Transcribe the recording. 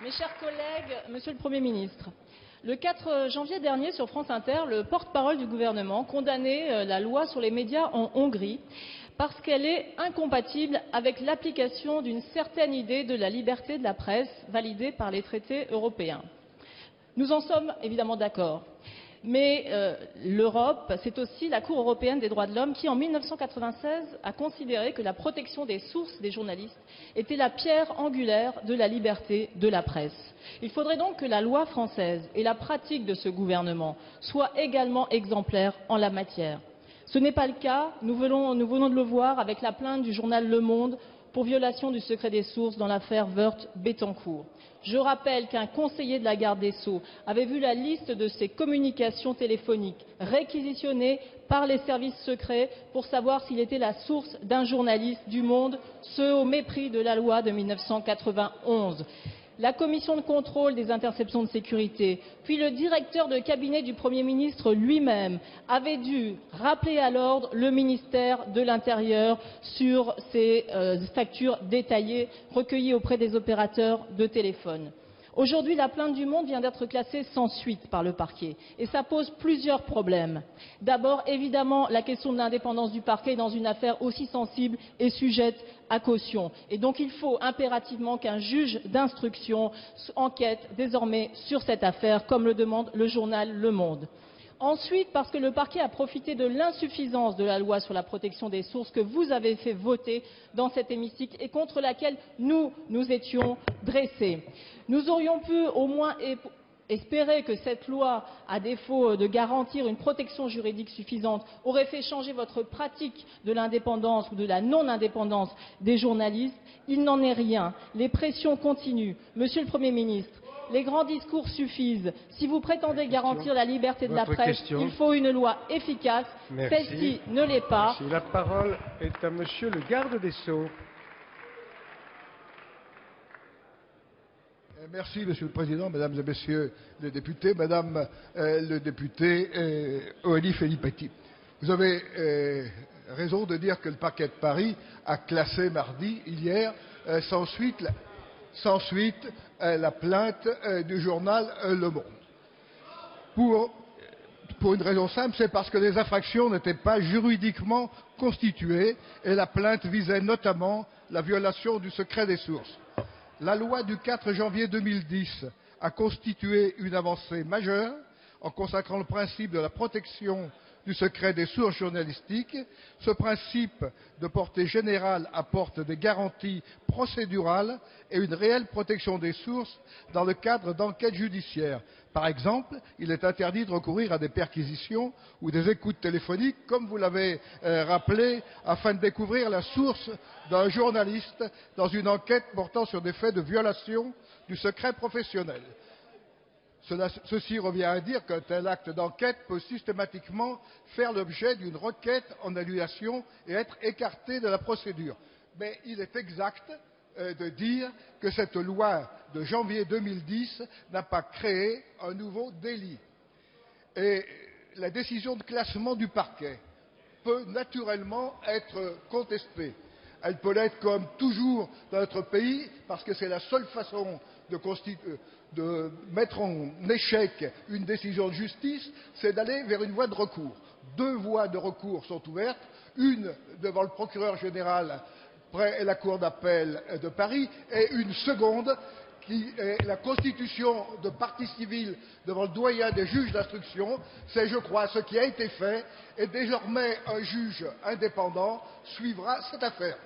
Mes chers collègues, Monsieur le Premier ministre, le 4 janvier dernier, sur France Inter, le porte-parole du gouvernement condamnait la loi sur les médias en Hongrie parce qu'elle est incompatible avec l'application d'une certaine idée de la liberté de la presse validée par les traités européens. Nous en sommes évidemment d'accord. Mais l'Europe, c'est aussi la Cour européenne des droits de l'homme qui, en 1996, a considéré que la protection des sources des journalistes était la pierre angulaire de la liberté de la presse. Il faudrait donc que la loi française et la pratique de ce gouvernement soient également exemplaires en la matière. Ce n'est pas le cas, nous venons de le voir avec la plainte du journal Le Monde pour violation du secret des sources dans l'affaire Woerth-Bettencourt. Je rappelle qu'un conseiller de la garde des Sceaux avait vu la liste de ses communications téléphoniques réquisitionnées par les services secrets pour savoir s'il était la source d'un journaliste du Monde, ce au mépris de la loi de 1991. La commission de contrôle des interceptions de sécurité, puis le directeur de cabinet du Premier ministre lui-même avaient dû rappeler à l'ordre le ministère de l'Intérieur sur ces factures détaillées recueillies auprès des opérateurs de téléphone. Aujourd'hui, la plainte du Monde vient d'être classée sans suite par le parquet et ça pose plusieurs problèmes. D'abord, évidemment, la question de l'indépendance du parquet dans une affaire aussi sensible est sujette à caution. Et donc, il faut impérativement qu'un juge d'instruction enquête désormais sur cette affaire, comme le demande le journal Le Monde. Ensuite, parce que le parquet a profité de l'insuffisance de la loi sur la protection des sources que vous avez fait voter dans cet hémicycle et contre laquelle nous étions dressés. Nous aurions pu au moins espérer que cette loi, à défaut de garantir une protection juridique suffisante, aurait fait changer votre pratique de l'indépendance ou de la non-indépendance des journalistes. Il n'en est rien. Les pressions continuent. Monsieur le Premier ministre, les grands discours suffisent. Si vous prétendez garantir la liberté de la presse, il faut une loi efficace. Celle-ci ne l'est pas. Merci. La parole est à Monsieur le garde des Sceaux. Merci, Monsieur le Président, Mesdames et Messieurs les députés, Madame le député Aurélie Filippetti. Vous avez raison de dire que le parquet de Paris a classé mardi, hier, sans suite la plainte du journal Le Monde. Pour une raison simple, c'est parce que les infractions n'étaient pas juridiquement constituées et la plainte visait notamment la violation du secret des sources. La loi du 4 janvier 2010 a constitué une avancée majeure en consacrant le principe de la protection du secret des sources journalistiques. Ce principe de portée générale apporte des garanties procédurales et une réelle protection des sources dans le cadre d'enquêtes judiciaires. Par exemple, il est interdit de recourir à des perquisitions ou des écoutes téléphoniques, comme vous l'avez rappelé, afin de découvrir la source d'un journaliste dans une enquête portant sur des faits de violation du secret professionnel. Ceci revient à dire qu'un tel acte d'enquête peut systématiquement faire l'objet d'une requête en annulation et être écarté de la procédure. Mais il est exact de dire que cette loi de janvier 2010 n'a pas créé un nouveau délit. Et la décision de classement du parquet peut naturellement être contestée. Elle peut l'être comme toujours dans notre pays, parce que c'est la seule façon de mettre en échec une décision de justice, c'est d'aller vers une voie de recours. 2 voies de recours sont ouvertes, une devant le procureur général près la cour d'appel de Paris et une seconde qui est la constitution de partie civile devant le doyen des juges d'instruction. C'est, je crois, ce qui a été fait et désormais un juge indépendant suivra cette affaire.